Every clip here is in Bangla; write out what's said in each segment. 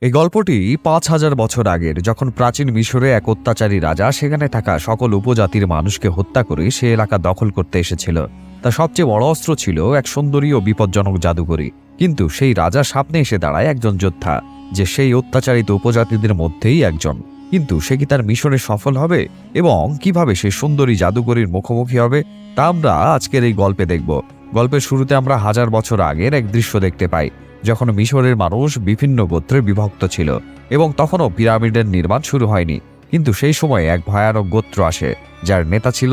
এই গল্পটি ৫,০০০ বছর আগের, যখন প্রাচীন মিশরে এক অত্যাচারী রাজা সেখানে থাকা সকল উপজাতির মানুষকে হত্যা করে সে এলাকা দখল করতে এসেছিল। তার সবচেয়ে বড় অস্ত্র ছিল এক সুন্দরী ও বিপজ্জনক জাদুকরী। কিন্তু সেই রাজার সামনে এসে দাঁড়ায় একজন যোদ্ধা, যে সেই অত্যাচারিত উপজাতিদের মধ্যেই একজন। কিন্তু সে কি তার মিশনে সফল হবে এবং কিভাবে সে সুন্দরী জাদুকরীর মুখোমুখি হবে, তা আমরা আজকের এই গল্পে দেখব। গল্পের শুরুতে আমরা ১০০০ বছর আগের এক দৃশ্য দেখতে পাই, যখন মিশরের মানুষ বিভিন্ন গোত্রে বিভক্ত ছিল এবং তখনও পিরামিডের নির্মাণ শুরু হয়নি। কিন্তু সেই সময় এক ভয়ানক গোত্র আসে, যার নেতা ছিল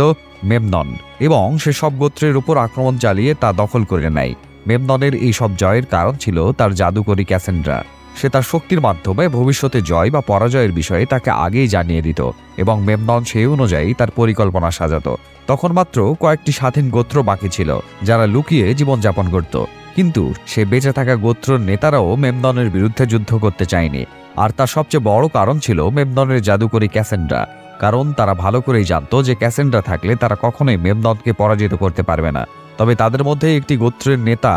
মেমনন, এবং সে সব গোত্রের উপর আক্রমণ চালিয়ে তা দখল করে নেয়। মেমননের এই সব জয়ের কারণ ছিল তার জাদুকরী ক্যাসেন্ড্রা। সে তার শক্তির মাধ্যমে ভবিষ্যতে জয় বা পরাজয়ের বিষয়ে তাকে আগেই জানিয়ে দিত, এবং মেমনন সেই অনুযায়ী তার পরিকল্পনা সাজাতো। তখন মাত্র কয়েকটি স্বাধীন গোত্র বাকি ছিল, যারা লুকিয়ে জীবনযাপন করত। কিন্তু সে বেঁচে থাকা গোত্র নেতারাও মেমননের বিরুদ্ধে যুদ্ধ করতে চায়নি। আর তার সবচেয়ে বড় কারণ ছিল মেমননের জাদুকরী ক্যাসেন্ড্রা, কারণ তারা ভালো করেই জানতো যে ক্যাসেন্ড্রা থাকলে তারা কখনোই মেমননকে পরাজিত করতে পারবে না। তবে তাদের মধ্যে একটি গোত্রের নেতা,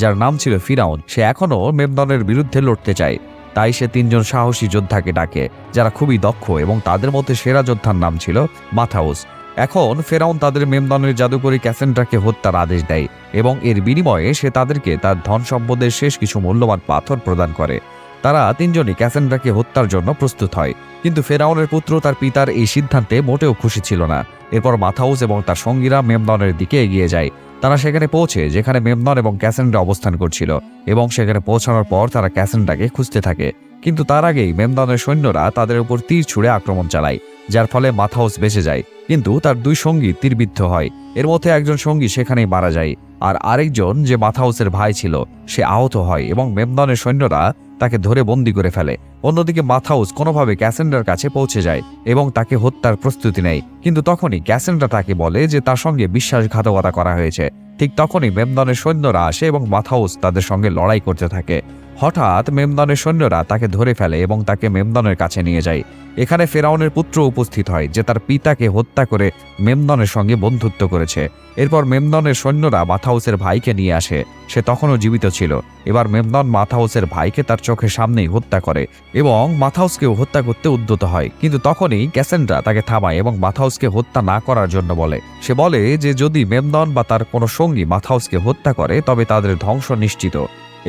যার নাম ছিল ফিরাউন, সে এখনও মেমননের বিরুদ্ধে লড়তে চায়। তাই সে ৩ জন সাহসী যোদ্ধাকে ডাকে, যারা খুবই দক্ষ, এবং তাদের মধ্যে সেরা যোদ্ধার নাম ছিল মাথাউস। এখন ফেরাউন তাদের মেমননের জাদুকরী ক্যাসেন্ড্রাকে হত্যার আদেশ দেয়, এবং এর বিনিময়ে সে তাদেরকে তার ধন সম্পদের শেষ কিছু মূল্যবান পাথর প্রদান করে। তারা ৩ জনই ক্যাসেন্ড্রাকে হত্যার জন্য প্রস্তুত হয়। কিন্তু ফেরাউনের পুত্র তার পিতার এই সিদ্ধান্তে মোটেও খুশি ছিল না। এরপর মাথাউস এবং তার সঙ্গীরা মেমননের দিকে এগিয়ে যায়। তারা সেখানে পৌঁছে যেখানে মেমনন এবং ক্যাসেন্ড্রা অবস্থান করছিল, এবং সেখানে পৌঁছানোর পর তারা ক্যাসেন্ড্রাকে খুঁজতে থাকে। কিন্তু তার আগেই মেমননের সৈন্যরা তাদের উপর তীর ছুঁড়ে আক্রমণ চালায়, যার ফলে মাথাউস বেঁচে যায়। কিন্তু তার ২ সঙ্গী তীরবিদ্ধ হয়। এর মধ্যে একজন সঙ্গী সেখানেই মারা যায়, আর আরেকজন, যে মাথাউসের ভাই ছিল, সে আহত হয়, এবং মেমননের সৈন্যরা তাকে ধরে বন্দী করে ফেলে। অন্যদিকে মাথাউস কোনোভাবে ক্যাসেন্ড্রার কাছে পৌঁছে যায় এবং তাকে হত্যার প্রস্তুতি নেয়। কিন্তু তখনই ক্যাসেন্ড্রা তাকে বলে যে তার সঙ্গে বিশ্বাসঘাতকতা করা হয়েছে। ঠিক তখনই মেমননের সৈন্যরা আসে এবং মাথাউস তাদের সঙ্গে লড়াই করতে থাকে। হঠাৎ মেমননের সৈন্যরা তাকে ধরে ফেলে এবং তাকে মেমননের কাছে নিয়ে যায়। এখানে ফেরাউনের পুত্র উপস্থিত হয়, যে তার পিতাকে হত্যা করে মেমননের সঙ্গে বন্ধুত্ব করেছে। এরপর মেমননের সৈন্যরা মাথাউসের ভাইকে নিয়ে আসে। সে তখনও জীবিত ছিল। এবার মেমনন মাথাউসের ভাইকে তার চোখের সামনেই হত্যা করে এবং মাথাউসকেও হত্যা করতে উদ্যত হয়। কিন্তু তখনই ক্যাসেন্ড্রা তাকে থামায় এবং মাথাউসকে হত্যা না করার জন্য বলে। সে বলে যে যদি মেমনন বা তার কোনো সঙ্গী মাথাউসকে হত্যা করে, তবে তাদের ধ্বংস নিশ্চিত,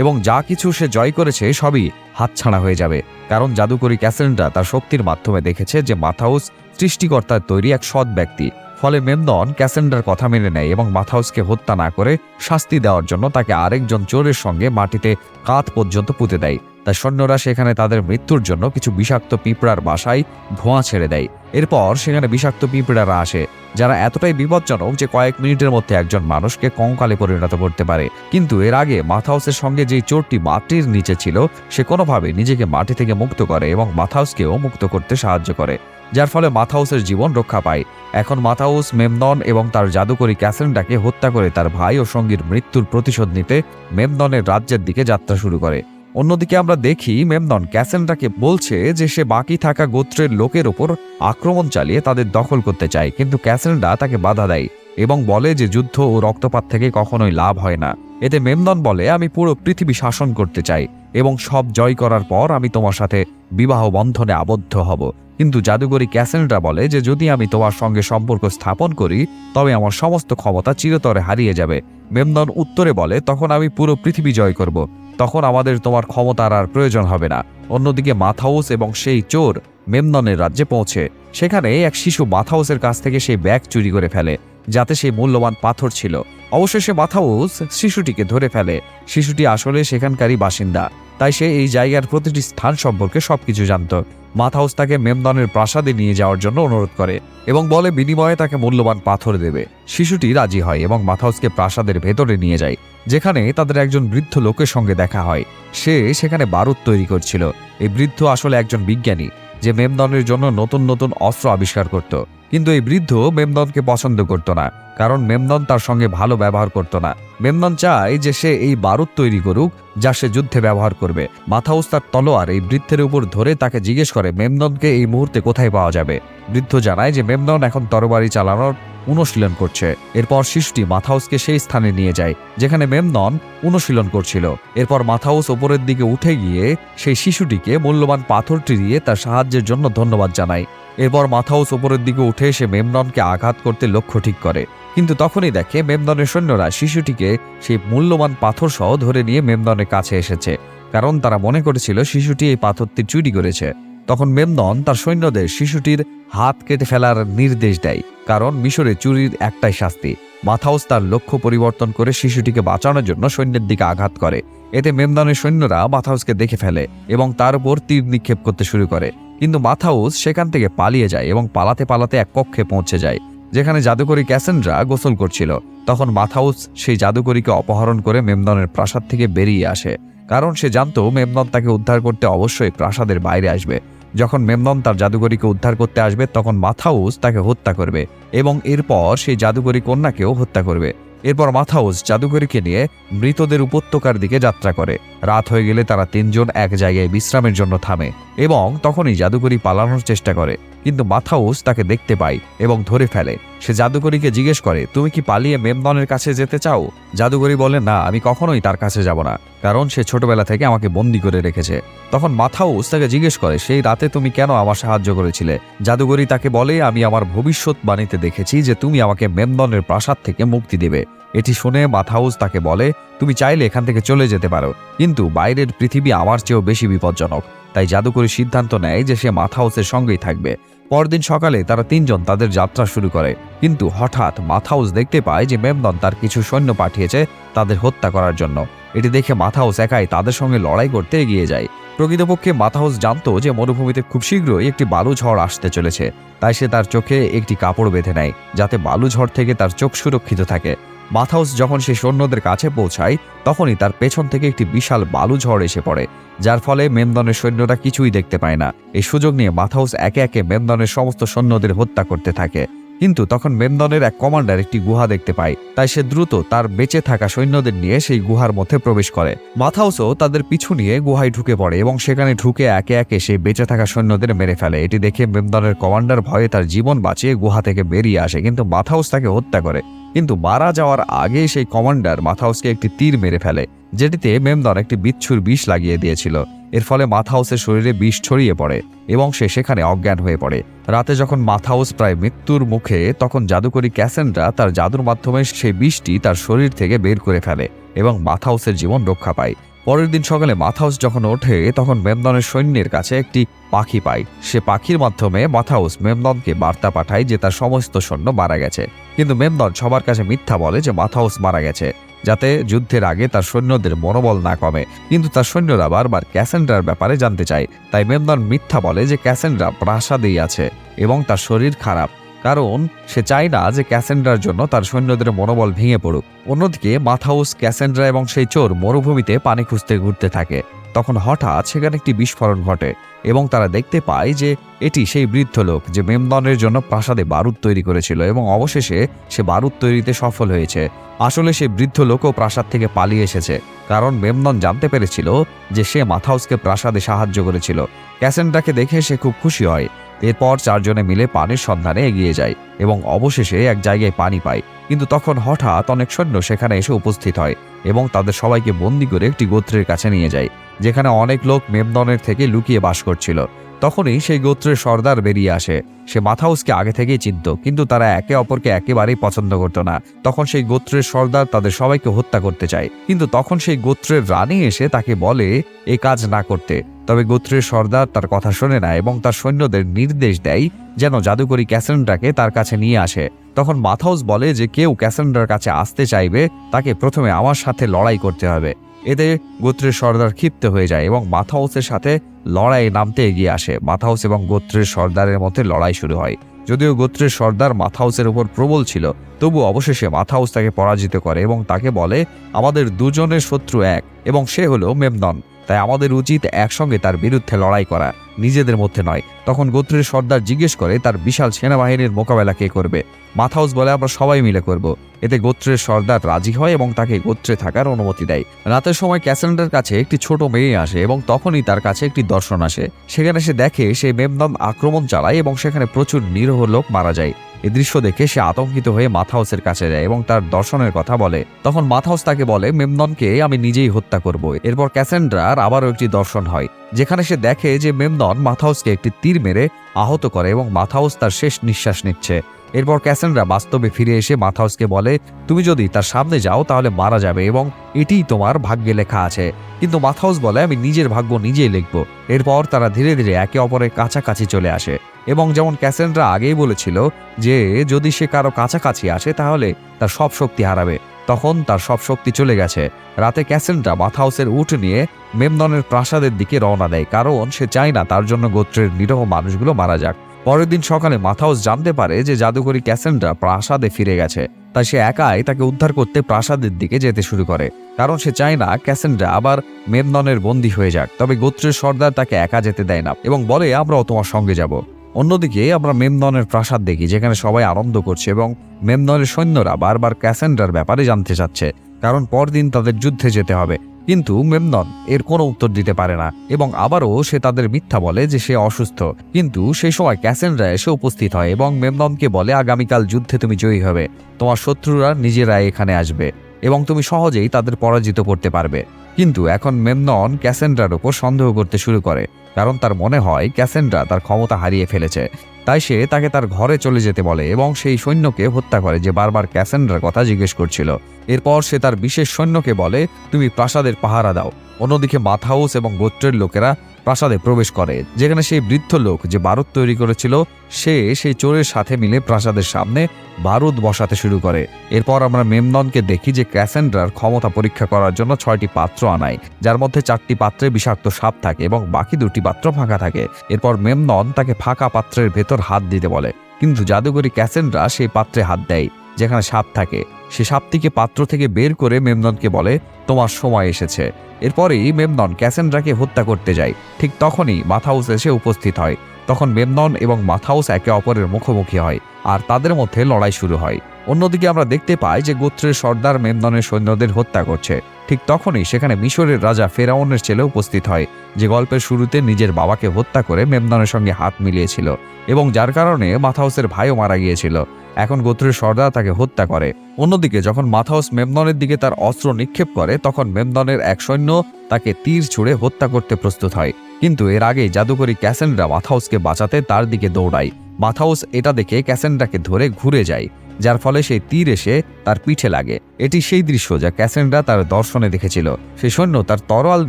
এবং যা কিছু সে জয় করেছে সবই হাতছাড়া হয়ে যাবে। কারণ জাদুকরী ক্যাসেন্ড্রা তার শক্তির মাধ্যমে দেখেছে যে মাথাউস সৃষ্টিকর্তার তৈরি এক সৎ ব্যক্তি। ফলে মেমনন ক্যাসেন্ড্রার কথা মেনে নেয় এবং মাথাউসকে হত্যা না করে শাস্তি দেওয়ার জন্য তাকে আরেকজন চোরের সঙ্গে মাটিতে কাঁধ পর্যন্ত পুঁতে দেয়। তার সৈন্যরা সেখানে তাদের মৃত্যুর জন্য কিছু বিষাক্ত পিঁপড়ার বাসায় ধোঁয়া ছেড়ে দেয়। এরপর সেখানে বিষাক্ত পিঁপড়ারা আসে, যারা এতটাই বিপজ্জনক যে কয়েক মিনিটের মধ্যে একজন মানুষকে কঙ্কালে পরিণত করতে পারে। কিন্তু এর আগে মাথাউসের সঙ্গে যে চোরটি মাটির নিচে ছিল, সে কোনোভাবে নিজেকে মাটি থেকে মুক্ত করে এবং মাথাউসকেও মুক্ত করতে সাহায্য করে, যার ফলে মাথাউসের জীবন রক্ষা পায়। এখন মাথাউস মেমনন এবং তার জাদুকরী ক্যাসেন্ড্রাকে হত্যা করে তার ভাই ও সঙ্গীর মৃত্যুর প্রতিশোধ নিতে মেমননের রাজ্যের দিকে যাত্রা শুরু করে। অন্যদিকে আমরা দেখি মেমনন ক্যাসেন্ড্রাকে বলছে যে সে বাকি থাকা গোত্রের লোকের ওপর আক্রমণ চালিয়ে তাদের দখল করতে চায়। কিন্তু ক্যাসেন্ড্রা তাকে বাধা দেয় এবং বলে যে যুদ্ধ ও রক্তপাত থেকে কখনোই লাভ হয় না। এতে মেমনন বলে, আমি পুরো পৃথিবী শাসন করতে চাই এবং সব জয় করার পর আমি তোমার সাথে বিবাহ বন্ধনে আবদ্ধ হব। কিন্তু জাদুকরী ক্যাসেন্ড্রা বলে যে যদি আমি তোমার সঙ্গে সম্পর্ক স্থাপন করি, তবে আমার সমস্ত ক্ষমতা চিরতরে হারিয়ে যাবে। মেমনন উত্তরে বলে, তখন আমি পুরো পৃথিবী জয় করব, তখন আমাদের তোমার ক্ষমতার আর প্রয়োজন হবে না। অন্যদিকে মাথাউস এবং সেই চোর মেমননের রাজ্যে পৌঁছে সেখানে এক শিশু মাথাউসের কাছ থেকে সেই ব্যাগ চুরি করে ফেলে, যাতে সেই মূল্যবান পাথর ছিল। অবশেষে মাথাউস শিশুটিকে ধরে ফেলে। শিশুটি আসলে সেখানকারই বাসিন্দা, তাই সে এই জায়গার প্রতিটি স্থান সম্পর্কে সবকিছু জানত। মাথাউস তাকে মেমননের প্রাসাদে নিয়ে যাওয়ার জন্য অনুরোধ করে এবং বলে বিনিময়ে তাকে মূল্যবান পাথর দেবে। শিশুটি রাজি হয় এবং মাথাউসকে প্রাসাদের ভেতরে নিয়ে যায়, যেখানে তাদের একজন বৃদ্ধ লোকের সঙ্গে দেখা হয়। সে সেখানে বারুদ তৈরি করছিল। এই বৃদ্ধ আসলে একজন বিজ্ঞানী, যে মেমননের জন্য নতুন নতুন অস্ত্র আবিষ্কার করত। কিন্তু এই বৃদ্ধ মেমননকে পছন্দ করত না, কারণ মেমনন তার সঙ্গে ভালো ব্যবহার করত না। মেমনন চায় যে সে এই বারুদ তৈরি করুক যা সে যুদ্ধে ব্যবহার করবে। মাথাউস তার তলোয়ার এই বৃদ্ধের উপর ধরে তাকে জিজ্ঞেস করে মেমননকে এই মুহূর্তে কোথায় পাওয়া যাবে। বৃদ্ধ জানায় যে মেমনন এখন তরবারি চালানোর অনুশীলন করছে। এরপর শিশুটি মাথাউসকে সেই স্থানে নিয়ে যায় যেখানে মেমনন অনুশীলন করছিল। এরপর মাথাউস ওপরের দিকে উঠে গিয়ে সেই শিশুটিকে মূল্যবান পাথরটি দিয়ে তার সাহায্যের জন্য ধন্যবাদ জানায়। এরপর মাথাউস ওপরের দিকে উঠে এসে মেমননকে আঘাত করতে লক্ষ্য ঠিক করে, কিন্তু তখনই দেখে মেমননের সৈন্যরা শিশুটিকে সেই মূল্যবান পাথর সহ ধরে নিয়ে মেমননের কাছে এসেছে, কারণ তারা মনে করেছিল শিশুটি এই পাথরটি চুরি করেছে। তখন মেমনন তার সৈন্যদের শিশুটির হাত কেটে ফেলার নির্দেশ দেয়, কারণ মিশরে চুরির একটাই শাস্তি। মাথাউস তার লক্ষ্য পরিবর্তন করে শিশুটিকে বাঁচানোর জন্য সৈন্যের দিকে আঘাত করে। এতে মেমননের সৈন্যরা মাথাউসকে দেখে ফেলে এবং তার উপর তীর নিক্ষেপ করতে শুরু করে, কিন্তু মাথাউস সেখান থেকে পালিয়ে যায় এবং পালাতে পালাতে এক কক্ষে পৌঁছে যায় যেখানে জাদুকরী ক্যাসেন্ড্রা গোসল করছিল। তখন মাথাউস সেই জাদুকরীকে অপহরণ করে মেমননের প্রাসাদ থেকে বেরিয়ে আসে, কারণ সে জানতো মেমনন তাকে উদ্ধার করতে অবশ্যই প্রাসাদের বাইরে আসবে। যখন মেমনন তার জাদুকরীকে উদ্ধার করতে আসবে তখন মাথাউস তাকে হত্যা করবে এবং এরপর সেই জাদুকরী কন্যাকেও হত্যা করবে। এরপর মাথাউস জাদুকরীকে নিয়ে মৃতদের উপত্যকার দিকে যাত্রা করে। রাত হয়ে গেলে তারা তিনজন এক জায়গায় বিশ্রামের জন্য থামে এবং তখনই জাদুকরী পালানোর চেষ্টা করে, কিন্তু মাথাউস তাকে দেখতে পায় এবং ধরে ফেলে। সে জাদুকরীকে জিজ্ঞেস করে, তুমি কি পালিয়ে মেমননের কাছে যেতে চাও? জাদুকরী বলে, না, আমি কখনোই তার কাছে যাব না, কারণ সে ছোটবেলা থেকে আমাকে বন্দী করে রেখেছে। তখন মাথাউস তাকে জিজ্ঞেস করে, সেই রাতে তুমি কেন আমার সাহায্য করেছিলে? জাদুকরী তাকে বলে, আমি আমার ভবিষ্যৎবাণীতে দেখেছি যে তুমি আমাকে মেমননের প্রাসাদ থেকে মুক্তি দেবে। এটি শুনে মাথাউস তাকে বলে, তুমি চাইলে এখান থেকে চলে যেতে পারো, কিন্তু বাইরের পৃথিবী আমার চেয়েও বেশি বিপজ্জনক। তাই জাদুকরী সিদ্ধান্ত নেয় যে সে মাথাউসের সঙ্গেই থাকবে। পরদিন সকালে তারা তিনজন তাদের যাত্রা শুরু করে, কিন্তু হঠাৎ মাথাউস দেখতে পায় যে মেমনন তার কিছু সৈন্য পাঠিয়েছে তাদের হত্যা করার জন্য। এটি দেখে মাথাউস একাই তাদের সঙ্গে লড়াই করতে এগিয়ে যায়। প্রকৃতপক্ষে মাথাউস জানতো যে মরুভূমিতে খুব শীঘ্রই একটি বালু ঝড় আসতে চলেছে, তাই সে তার চোখে একটি কাপড় বেঁধে নেয় যাতে বালু ঝড় থেকে তার চোখ সুরক্ষিত থাকে। মাথাউস যখন সে সৈন্যদের কাছে পৌঁছায় তখনই তার পেছন থেকে একটি বিশাল বালু ঝড় এসে পড়ে, যার ফলে মেমননের সৈন্যরা কিছুই দেখতে পায় না। এই সুযোগ নিয়ে মাথাউস একে একে মেমননের সমস্ত সৈন্যদের হত্যা করতে থাকে, কিন্তু তখন মেমননের এক কমান্ডার একটি গুহা দেখতে পায়, তাই সে দ্রুত তার বেঁচে থাকা সৈন্যদের নিয়ে সেই গুহার মধ্যে প্রবেশ করে। মাথাউসও তাদের পিছু নিয়ে গুহায় ঢুকে পড়ে এবং সেখানে ঢুকে একে একে সেই বেঁচে থাকা সৈন্যদের মেরে ফেলে। এটি দেখে মেমননের কমান্ডার ভয়ে তার জীবন বাঁচিয়ে গুহা থেকে বেরিয়ে আসে, কিন্তু মাথাউস তাকে হত্যা করে। কিন্তু মারা যাওয়ার আগে সেই কমান্ডার মাথাউসকে একটি তীর মেরে ফেলে, যেটিতে মেমনন একটি বিচ্ছুর বিষ লাগিয়ে দিয়েছিল। এর ফলে মাথাউসের শরীরে বিষ ছড়িয়ে পড়ে এবং সে সেখানে অজ্ঞান হয়ে পড়ে। রাতে যখন মাথাউস প্রায় মৃত্যুর মুখে, তখন জাদুকরী ক্যাসেন্ড্রা তার জাদুর মাধ্যমে সেই বিষটি তার শরীর থেকে বের করে ফেলে এবং মাথাউসের জীবন রক্ষা পায়। পরের দিন সকালে মাথাউস যখন ওঠে তখন মেমননের সৈন্যের কাছে একটি পাখি পায়। সে পাখির মাধ্যমে মাথাউস মেমননকে বার্তা পাঠায় যে তার সমস্ত সৈন্য মারা গেছে, কিন্তু মেমনন সবার কাছে মিথ্যা বলে যে মাথাউস মারা গেছে, যাতে যুদ্ধের আগে তার সৈন্যদের মনোবল না কমে। কিন্তু তার সৈন্যরা বারবার ক্যাসেন্ড্রার ব্যাপারে জানতে চায়, তাই মেমনন মিথ্যা বলে যে ক্যাসেন্ড্রা প্রাসাদেই আছে এবং তার শরীর খারাপ, কারণ সে চায় না যে ক্যাসেন্ড্রার জন্য তার সৈন্যদের মনোবল ভেঙে পড়ুক। অন্যদিকে মাথাউস, ক্যাসেন্ড্রা এবং সেই চোর মরুভূমিতে পানি খুঁজতে ঘুরতে থাকে। তখন হঠাৎ সেখানে একটি বিস্ফোরণ ঘটে এবং তারা দেখতে পায় যে এটি সেই বৃদ্ধ লোক যে মেমননের জন্য প্রাসাদে বারুদ তৈরি করেছিল এবং অবশেষে সে বারুদ তৈরিতে সফল হয়েছে। আসলে সেই বৃদ্ধ লোকও প্রাসাদ থেকে পালিয়ে এসেছে, কারণ মেমনন জানতে পেরেছিল যে সে মাথাউসকে প্রাসাদে সাহায্য করেছিল। ক্যাসেন্ড্রাকে দেখে সে খুব খুশি হয়। এরপর চারজনে মিলে পানির সন্ধানে এগিয়ে যায় এবং অবশেষে এক জায়গায় পানি পায়, কিন্তু তখন হঠাৎ অনেক সৈন্য সেখানে এসে উপস্থিত হয় এবং তাদের সবাইকে বন্দী করে একটি গোত্রের কাছে নিয়ে যায়, যেখানে অনেক লোক মেমননের থেকে লুকিয়ে বাস করছিল। তখনই সেই গোত্রের সর্দার বেরিয়ে আসে। সে মাথাউসকে আগে থেকেই চিনত, কিন্তু তারা একে অপরকে একেবারেই পছন্দ করত না। তখন সেই গোত্রের সর্দার তাদের সবাইকে হত্যা করতে চায়, কিন্তু তখন সেই গোত্রের রানী এসে তাকে বলে এ কাজ না করতে। তবে গোত্রের সর্দার তার কথা শোনে না এবং তার সৈন্যদের নির্দেশ দেয় যেন জাদুকরী ক্যাসেন্ড্রাকে তার কাছে নিয়ে আসে। তখন মাথাউস বলে যে কেউ ক্যাসেন্ড্রার কাছে আসতে চাইবে তাকে প্রথমে আমার সাথে লড়াই করতে হবে। এতে গোত্রের সর্দার ক্ষিপ্ত হয়ে যায় এবং মাথাউসের সাথে লড়াইয়ে নামতে এগিয়ে আসে। মাথাউস এবং গোত্রের সর্দারের মধ্যে লড়াই শুরু হয়। যদিও গোত্রের সর্দার মাথাউসের উপর প্রবল ছিল, তবু অবশেষে মাথাউস তাকে পরাজিত করে এবং তাকে বলে আমাদের দুজনের শত্রু এক এবং সে হলো মেমনন, তাই আমাদের উচিত একসঙ্গে তার বিরুদ্ধে লড়াই করা। নিজেদের মধ্যে নয়। তখন গোত্রের সর্দার জিজ্ঞেস করে তার বিশাল সেনাবাহিনীর মোকাবেলা কে করবে। মাথাউস বলে আমরা সবাই মিলে করব। এতে গোত্রের সর্দার রাজি হয় এবং তাকে গোত্রে থাকার অনুমতি দেয়। রাতের সময় ক্যাসেন্ড্রার কাছে একটি ছোট মেয়ে আসে এবং তখনই তার কাছে একটি দর্শন আসে। সেখানে সে দেখে সে মেমনন আক্রমণ চালায় এবং সেখানে প্রচুর নিরীহ লোক মারা যায়। এই দৃশ্য দেখে সে আতঙ্কিত হয়ে মাথাউসের কাছে যায় এবং তার দর্শনের কথা বলে। তখন মাথাউস তাকে বলে মেমননকে আমি নিজেই হত্যা করব। এরপর ক্যাসেন্ড্রার আবারও একটি দর্শন হয়, যেখানে সে দেখে যে মেমনন মাথাউসকে একটি তীর মেরে আহত করে এবং মাথাউস তার শেষ নিঃশ্বাস নিচ্ছে। এরপর ক্যাসেন্ড্রা বাস্তবে ফিরে এসে মাথাউসকে বলে তুমি যদি তার সামনে যাও তাহলে মারা যাবে এবং এটিই তোমার ভাগ্যে লেখা আছে। কিন্তু মাথাউস বলে আমি নিজের ভাগ্য নিজেই লিখব। এরপর তারা ধীরে ধীরে একে অপরের কাছাকাছি চলে আসে এবং যেমন ক্যাসেন্ড্রা আগেই বলেছিল যে যদি সে কারো কাছাকাছি আসে তাহলে তার সব শক্তি হারাবে, তখন তার সব শক্তি চলে গেছে। রাতে ক্যাসেন্ড্রা মাথাউসের উট নিয়ে মেমননের প্রাসাদের দিকে রওনা দেয়, কারণ সে চায় না তার জন্য গোত্রের নিরীহ মানুষগুলো মারা যাক। পরের দিন সকালে মাথাউস জানতে পারে যে জাদুকরী ক্যাসেন্ড্রা প্রাসাদে ফিরে গেছে। তাই সে একাই তাকে উদ্ধার করতে প্রাসাদের দিকে যেতে শুরু করে, কারণ সে চায় না ক্যাসেন্ড্রা আবার মেমননের বন্দী হয়ে যাক। তবে গোত্রের সর্দার তাকে একা যেতে দেয় না এবং বলে আমরাও তোমার সঙ্গে যাব। অন্যদিকে আমরা মেমননের প্রাসাদ দেখি, যেখানে সবাই আনন্দ করছে এবং মেমননের সৈন্যরা বারবার ক্যাসেন্ড্রার ব্যাপারে জানতে চাচ্ছে, কারণ পরদিন তাদের যুদ্ধে যেতে হবে। কিন্তু মেমনন এর কোনো উত্তর দিতে পারে না এবং আবারও সে তাদের মিথ্যা বলে যে সে অসুস্থ। কিন্তু সেই সময় ক্যাসেন্ড্রা এসে উপস্থিত হয় এবং মেমননকে বলে আগামীকাল যুদ্ধে তুমি জয়ী হবে, তোমার শত্রুরা নিজেরাই এখানে আসবে এবং তুমি সহজেই তাদের পরাজিত করতে পারবে। কিন্তু এখন মেমনন ক্যাসেন্ড্রার ওপর সন্দেহ করতে শুরু করে, কারণ তার মনে হয় ক্যাসেন্ড্রা তার ক্ষমতা হারিয়ে ফেলেছে। তাই সে তাকে তার ঘরে চলে যেতে বলে এবং সেই সৈন্যকে হত্যা করে যে বারবার ক্যাসেন্ড্রার কথা জিজ্ঞেস করছিল। এরপর সে তার বিশেষ সৈন্যকে বলে তুমি প্রাসাদের পাহারা দাও। অন্যদিকে মাথাউস এবং গোত্রের লোকেরা প্রাসাদে প্রবেশ করে, যেখানে সেই বৃদ্ধ লোক যে বারুদ তৈরি করেছিল সে সেই চোরের সাথে মিলে প্রাসাদের সামনে বারুদ বসাতে শুরু করে। এরপর আমরা মেমননকে দেখি যে ক্যাসেন্ড্রার ক্ষমতা পরীক্ষা করার জন্য 6টি পাত্র আনায়, যার মধ্যে 4টি পাত্রে বিষাক্ত সাপ থাকে এবং বাকি 2টি পাত্র ফাঁকা থাকে। এরপর মেমনন তাকে ফাঁকা পাত্রের ভেতর হাত দিতে বলে, কিন্তু জাদুকরী ক্যাসেন্ড্রা সেই পাত্রে হাত দেয় যেখানে সাপ থাকে। সে সাপটিকে পাত্র থেকে বের করে মেমননকে বলে তোমার সময় এসেছে। এরপরেই মেমনন ক্যাসেন্ড্রাকে হত্যা করতে যায়। ঠিক তখনই মাথাউস এসে উপস্থিত হয়। তখন মেমনন এবং মাথাউস একে অপরের মুখোমুখি হয় আর তাদের মধ্যে লড়াই শুরু হয়। অন্যদিকে আমরা দেখতে পাই যে গোত্রের সর্দার মেমননের সৈন্যদের হত্যা করছে। ঠিক তখনই সেখানে মিশরের রাজা ফেরাউনের ছেলে উপস্থিত হয়, যে গল্পের শুরুতে নিজের বাবাকে হত্যা করে মেমননের সঙ্গে হাত মিলিয়েছিল এবং যার কারণে মাথাউসের ভাইও মারা গিয়েছিল। এখন গোত্রের সর্দার তাকে হত্যা করে। অন্যদিকে যখন মাথাউস মেমননের দিকে তার অস্ত্র নিক্ষেপ করে তখন মেমননের এক সৈন্য তাকে তীর ছুঁড়ে হত্যা করতে প্রস্তুত হয়, কিন্তু এর আগেই জাদুকরী ক্যাসেন্ড্রা মাথাউসকে বাঁচাতে তার দিকে দৌড়ায়। মাথাউস এটা দেখে ক্যাসেন্ড্রাকে ধরে ঘুরে যায়, যার ফলে সেই তীর এসে তার পিঠে লাগে। এটি সেই দৃশ্য যা ক্যাসেন্ড্রা তার দর্শনে দেখেছিল। সেই সৈন্য তার তরোয়াল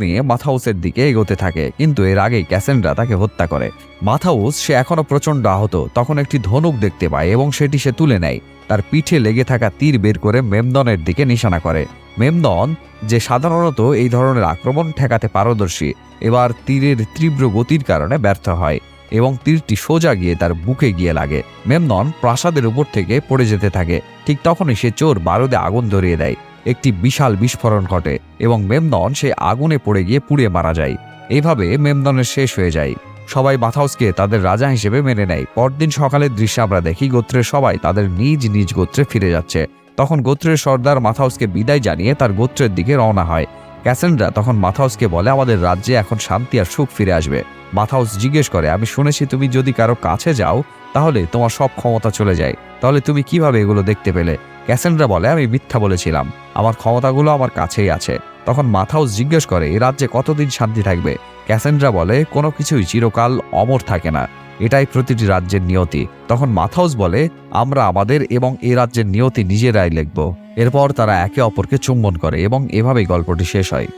নিয়ে মাথাউসের দিকে এগোতে থাকে, কিন্তু এর আগেই ক্যাসেন্ড্রা তাকে হত্যা করে। মাথাউস সে এখনো প্রচণ্ড আহত, তখন একটি ধনুক দেখতে পায় এবং সেটি সে তুলে নেয়। তার পিঠে লেগে থাকা তীর বের করে মেমননের দিকে নিশানা করে। মেমনন, যে সাধারণত এই ধরনের আক্রমণ ঠেকাতে পারদর্শী, এবার তীরের তীব্র গতির কারণে ব্যর্থ হয় এবং তীরটি সোজা গিয়ে তার বুকে গিয়ে লাগে। মেমনন প্রাসাদের উপর থেকে পড়ে যেতে থাকে। ঠিক তখনই সে চোর বারুদে আগুন ধরিয়ে দেয়। একটি বিশাল বিস্ফোরণ ঘটে এবং মেমনন সে আগুনে পড়ে গিয়ে পুড়ে মারা যায়। এইভাবে মেমননের শেষ হয়ে যায়। সবাই মাথাউসকে তাদের রাজা হিসেবে মেনে নেয়। পরদিন সকালের দৃশ্যে আমরা দেখি গোত্রের সবাই তাদের নিজ নিজ গোত্রে ফিরে যাচ্ছে। তখন গোত্রের সর্দার মাথাউসকে বিদায় জানিয়ে তার গোত্রের দিকে রওনা হয়। ক্যাসেন্ড্রা তখন মাথাউসকে বলে আমাদের রাজ্যে এখন শান্তি আর সুখ ফিরে আসবে। মাথাউস জিজ্ঞেস করে আমি শুনেছি তুমি যদি কারো কাছে যাও তাহলে তোমার সব ক্ষমতা চলে যায়, তাহলে তুমি কিভাবে এগুলো দেখতে পেলে? ক্যাসেন্ড্রা বলে আমি মিথ্যা বলেছিলাম, আমার ক্ষমতাগুলো আমার কাছেই আছে। তখন মাথাউস জিজ্ঞেস করে এই রাজ্যে কতদিন শান্তি থাকবে? ক্যাসেন্ড্রা বলে কোনো কিছুই চিরকাল অমর থাকে না, এটাই প্রতিটি রাজ্যের নিয়তি। তখন মাথাউস বলে আমরা আমাদের এবং এই রাজ্যের নিয়তি নিজেরাই লিখব। এরপর তারা একে অপরকে চুম্বন করে এবং এভাবেই গল্পটি শেষ হয়।